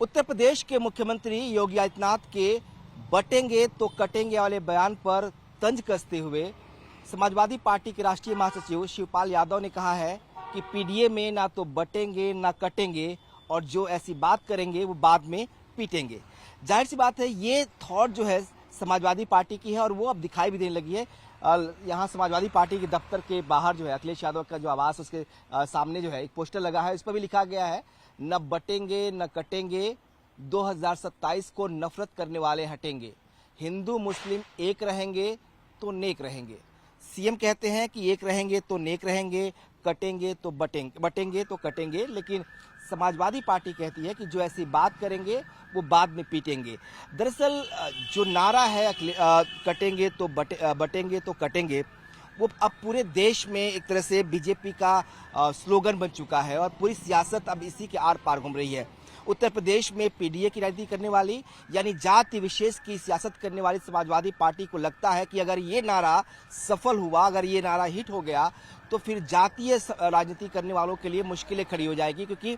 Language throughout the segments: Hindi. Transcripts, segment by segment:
उत्तर प्रदेश के मुख्यमंत्री योगी आदित्यनाथ के बटेंगे तो कटेंगे वाले बयान पर तंज कसते हुए समाजवादी पार्टी के राष्ट्रीय महासचिव शिवपाल यादव ने कहा है कि पीडीए में ना तो बटेंगे ना कटेंगे और जो ऐसी बात करेंगे वो बाद में पीटेंगे। जाहिर सी बात है, ये थॉट जो है समाजवादी पार्टी की है और वो अब दिखाई भी देने लगी है। यहाँ समाजवादी पार्टी के दफ्तर के बाहर जो है अखिलेश यादव का जो आवास, उसके सामने जो है एक पोस्टर लगा है। इस पर भी लिखा गया है, न बटेंगे न कटेंगे, 2027 को नफरत करने वाले हटेंगे, हिंदू मुस्लिम एक रहेंगे तो नेक रहेंगे। सीएम कहते हैं कि एक रहेंगे तो नेक रहेंगे, कटेंगे तो बटेंगे तो कटेंगे, लेकिन समाजवादी पार्टी कहती है कि जो ऐसी बात करेंगे वो बाद में पीटेंगे। दरअसल जो नारा है कटेंगे तो बटेंगे तो कटेंगे, वो अब पूरे देश में एक तरह से बीजेपी का स्लोगन बन चुका है और पूरी सियासत अब इसी के आर पार घूम रही है। उत्तर प्रदेश में पीडीए की राजनीति करने वाली, यानी जाति विशेष की सियासत करने वाली समाजवादी पार्टी को लगता है कि अगर ये नारा सफल हुआ, अगर ये नारा हिट हो गया, तो फिर जातीय राजनीति करने वालों के लिए मुश्किलें खड़ी हो जाएगी। क्योंकि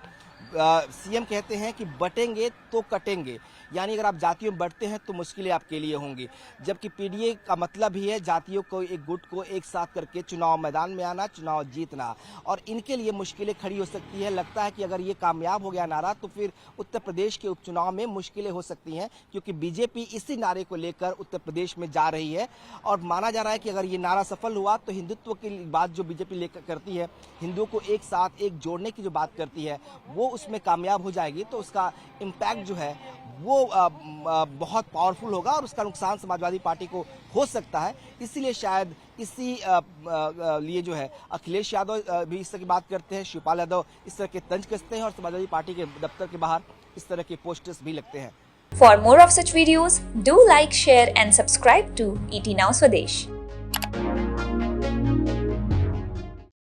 सीएम कहते हैं कि बटेंगे तो कटेंगे, यानी अगर आप जातियों में बढ़ते हैं तो मुश्किलें आपके लिए होंगी। जबकि पीडीए का मतलब ही है जातियों को, एक गुट को एक साथ करके चुनाव मैदान में आना, चुनाव जीतना, और इनके लिए मुश्किलें खड़ी हो सकती है। लगता है कि अगर ये कामयाब हो गया नारा तो फिर उत्तर प्रदेश के उपचुनाव में मुश्किलें हो सकती हैं, क्योंकि बीजेपी इसी नारे को लेकर उत्तर प्रदेश में जा रही है। और माना जा रहा है कि अगर ये नारा सफल हुआ तो हिंदुत्व की बात जो बीजेपी लेकर करती है, हिंदुओं को एक साथ एक जोड़ने की जो बात करती है, वो उसमें कामयाब हो जाएगी। तो उसका इम्पैक्ट जो है वो बहुत पावरफुल होगा और उसका नुकसान समाजवादी पार्टी को हो सकता है। इसीलिए शायद इसी लिए जो है अखिलेश यादव भी इस तरह की बात करते हैं, शिवपाल यादव इस तरह के तंज कसते हैं और समाजवादी पार्टी के दफ्तर के बाहर इस तरह के पोस्टर्स भी लगते हैं। For more of such videos, do like, share and subscribe to ET Now Swadesh.